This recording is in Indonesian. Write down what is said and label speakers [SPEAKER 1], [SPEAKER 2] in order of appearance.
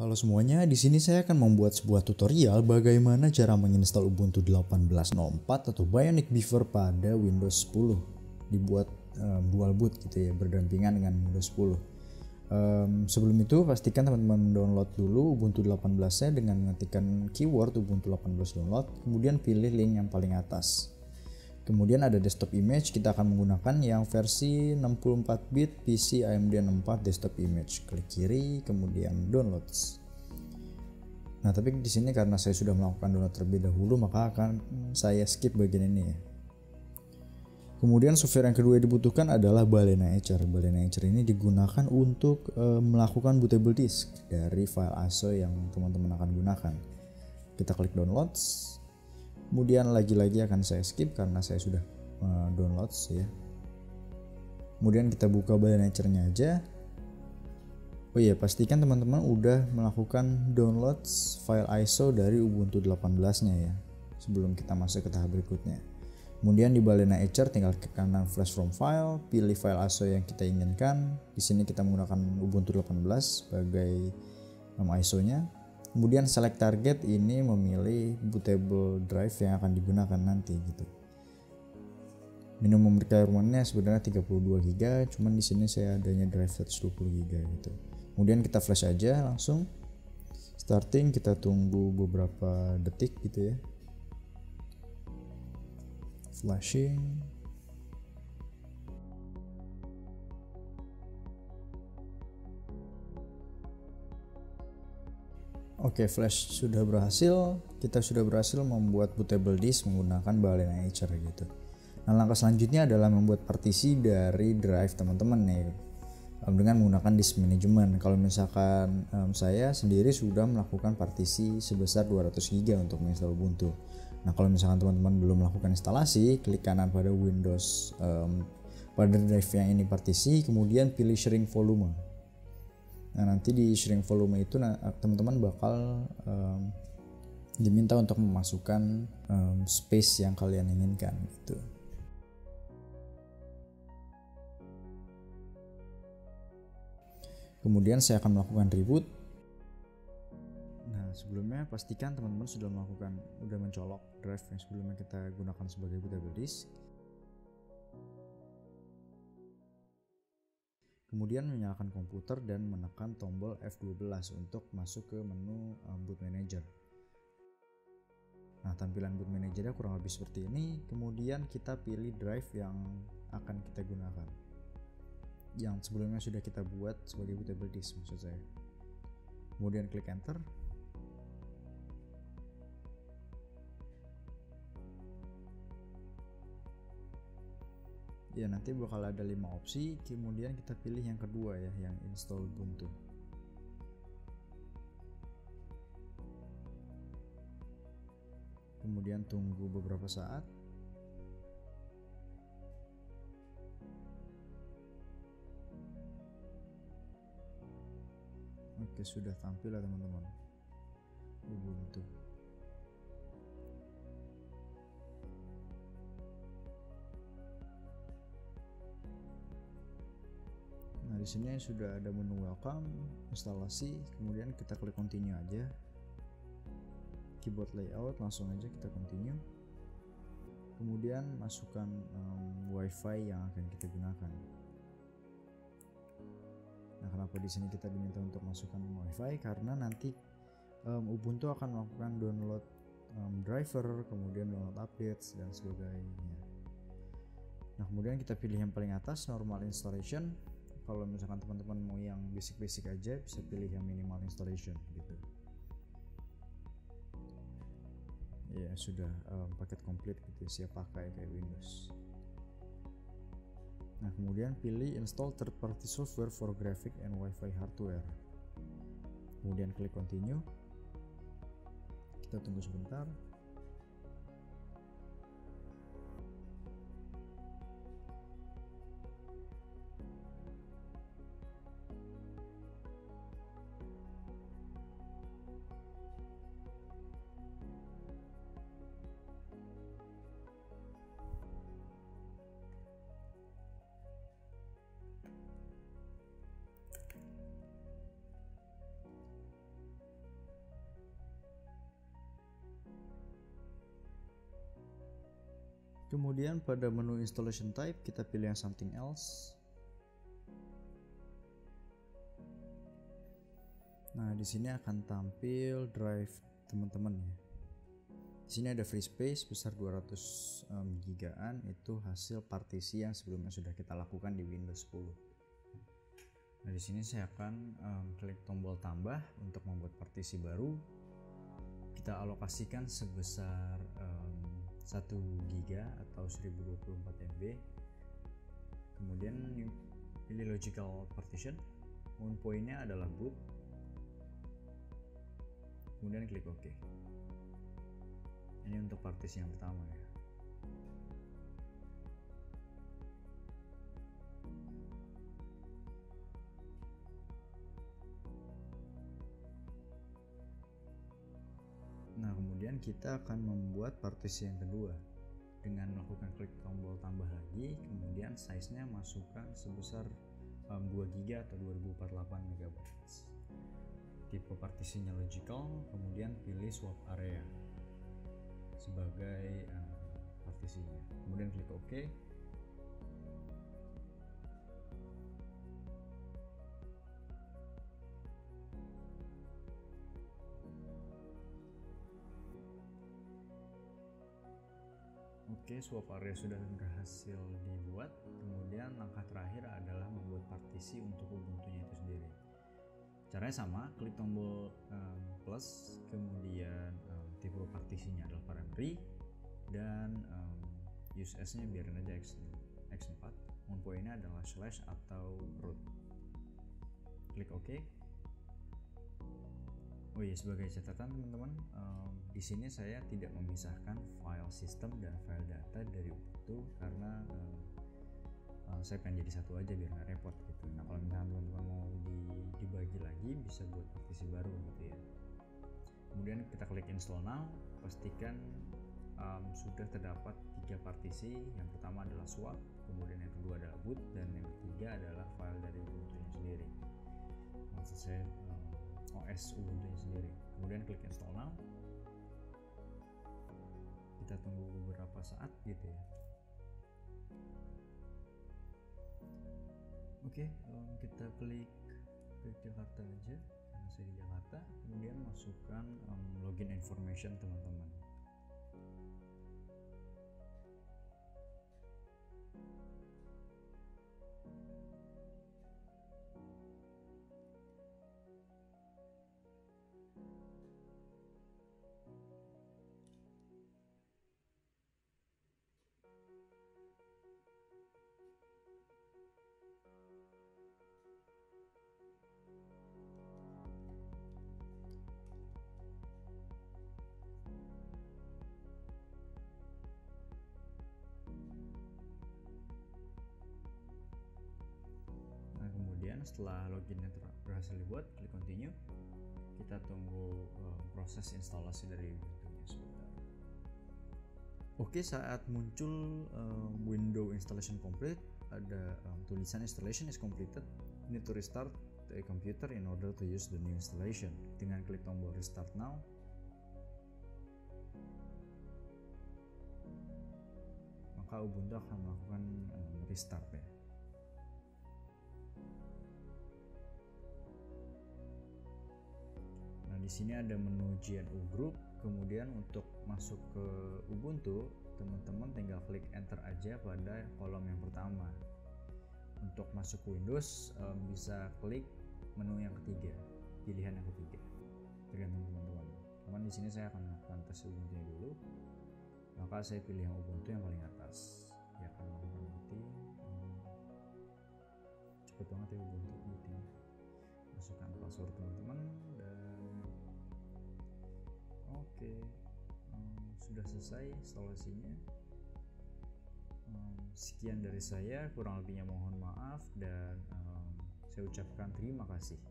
[SPEAKER 1] Halo semuanya, di sini saya akan membuat sebuah tutorial bagaimana cara menginstal Ubuntu 18.04 atau Bionic Beaver pada Windows 10. Dibuat dual boot gitu ya, berdampingan dengan Windows 10. Sebelum itu pastikan teman-teman download dulu Ubuntu 18-nya dengan mengetikkan keyword Ubuntu 18 download, kemudian pilih link yang paling atas. Kemudian ada desktop image, kita akan menggunakan yang versi 64 bit PC AMD 64 desktop image. Klik kiri, kemudian downloads. Nah, tapi di sini karena saya sudah melakukan download terlebih dahulu, maka akan saya skip bagian ini ya. Kemudian software yang kedua yang dibutuhkan adalah Balena Etcher. Balena Etcher ini digunakan untuk melakukan bootable disk dari file ISO yang teman-teman akan gunakan. Kita klik downloads. Kemudian lagi-lagi akan saya skip karena saya sudah downloads ya. Kemudian kita buka Balena Etcher-nya aja. Oh iya, pastikan teman-teman udah melakukan download file ISO dari Ubuntu 18-nya ya, sebelum kita masuk ke tahap berikutnya. Kemudian di Balena Etcher tinggal ke kanan flash from file, pilih file ISO yang kita inginkan. Di sini kita menggunakan Ubuntu 18 sebagai ISO-nya. Kemudian select target, ini memilih bootable drive yang akan digunakan nanti gitu. Minimum requirement-nya sebenarnya 32 GB, cuman di sini saya adanya drive 120 GB gitu. Kemudian kita flash aja langsung. Starting, kita tunggu beberapa detik gitu ya. Flashing. Oke, flash sudah berhasil. Kita sudah berhasil membuat bootable disk menggunakan Balena Etcher gitu. Nah, langkah selanjutnya adalah membuat partisi dari drive teman-teman nih dengan menggunakan disk management. Kalau misalkan saya sendiri sudah melakukan partisi sebesar 200 GB untuk menginstal Ubuntu. Nah, kalau misalkan teman-teman belum melakukan instalasi, klik kanan pada Windows pada drive yang ini partisi, kemudian pilih shrink volume. Nah, nanti di shrink volume itu teman-teman bakal diminta untuk memasukkan space yang kalian inginkan gitu. Kemudian saya akan melakukan reboot. Nah, sebelumnya pastikan teman-teman sudah mencolok drive yang sebelumnya kita gunakan sebagai bootable disk. Kemudian menyalakan komputer dan menekan tombol F12 untuk masuk ke menu boot manager. Nah, tampilan boot managernya kurang lebih seperti ini. Kemudian kita pilih drive yang akan kita gunakan, yang sebelumnya sudah kita buat sebagai bootable disk maksud saya. Kemudian klik enter. Ya, nanti bakal ada 5 opsi. Kemudian kita pilih yang kedua ya, yang install Ubuntu. Kemudian tunggu beberapa saat. Oke, sudah tampil ya teman-teman, Ubuntu. Nah, di sini sudah ada menu welcome, instalasi, kemudian kita klik continue aja. Keyboard layout, langsung aja kita continue. Kemudian masukkan WiFi yang akan kita gunakan. Nah, kenapa di sini kita diminta untuk masukkan WiFi? Karena nanti Ubuntu akan melakukan download driver, kemudian download updates dan sebagainya. Nah, kemudian kita pilih yang paling atas, normal installation. Kalau misalkan teman-teman mau yang basic aja, bisa pilih yang minimal installation gitu. Ya, sudah paket komplit gitu, siap pakai kayak Windows. Nah, kemudian pilih install third party software for graphic and Wi-Fi hardware. Kemudian klik continue. Kita tunggu sebentar. Kemudian pada menu installation type kita pilih yang something else. Nah, di sini akan tampil drive teman-teman ya. Di sini ada free space besar 200 gigaan, itu hasil partisi yang sebelumnya sudah kita lakukan di Windows 10. Nah, di sini saya akan klik tombol tambah untuk membuat partisi baru. Kita alokasikan sebesar 1 GB atau 1024 MB. Kemudian pilih logical partition. Mount point-nya adalah boot. Kemudian klik OK. Ini untuk partisi yang pertama ya. Nah, kemudian kita akan membuat partisi yang kedua dengan melakukan klik tombol tambah lagi, kemudian size-nya masukkan sebesar 2 GB atau 2048 MB. Tipe partisinya logical, kemudian pilih swap area sebagai partisinya. Kemudian klik OK. Oke, swap area sudah berhasil dibuat. Kemudian langkah terakhir adalah membuat partisi untuk Ubuntu-nya itu sendiri. Caranya sama, klik tombol plus, kemudian tipe partisinya adalah primary, dan use as-nya biarin aja x4. Mount point-nya adalah slash atau root. Klik OK. Oh iya, sebagai catatan teman-teman, di sini saya tidak memisahkan file sistem dan file data dari Ubuntu karena saya pengen jadi satu aja biar nggak repot gitu. Nah, kalau misalnya teman-teman mau dibagi lagi, bisa buat partisi baru gitu ya. Kemudian kita klik install now, pastikan sudah terdapat 3 partisi. Yang pertama adalah swap, kemudian yang kedua adalah boot, dan yang ketiga adalah file dari Ubuntu-nya sendiri. Maksud saya OS Ubuntu-nya sendiri. Kemudian klik install now. Kita tunggu beberapa saat gitu ya. Oke, kita klik Jakarta aja karena saya di Jakarta. Kemudian masukkan login information teman-teman. Kemudian setelah loginnya berhasil dibuat, klik continue. Kita tunggu proses instalasi dari Ubuntu-nya sebentar. Oke, saat muncul window installation complete, ada tulisan installation is completed. Need to restart the computer in order to use the new installation. Dengan klik tombol restart now, maka Ubuntu akan melakukan restart ya. Di sini ada menu GNU Group. Kemudian untuk masuk ke Ubuntu, teman-teman tinggal klik enter aja pada kolom yang pertama. Untuk masuk Windows bisa klik menu yang ketiga, pilihan yang ketiga. Tergantung teman-teman. Cuman di sini saya akan melakukan tes Ubuntu-nya dulu. Maka saya pilih yang Ubuntu yang paling atas. Ya, akan melakukan booting. Cepet banget ya Ubuntu booting. Masukkan password teman-teman dan oke, sudah selesai instalasinya. Sekian dari saya, kurang lebihnya mohon maaf dan saya ucapkan terima kasih.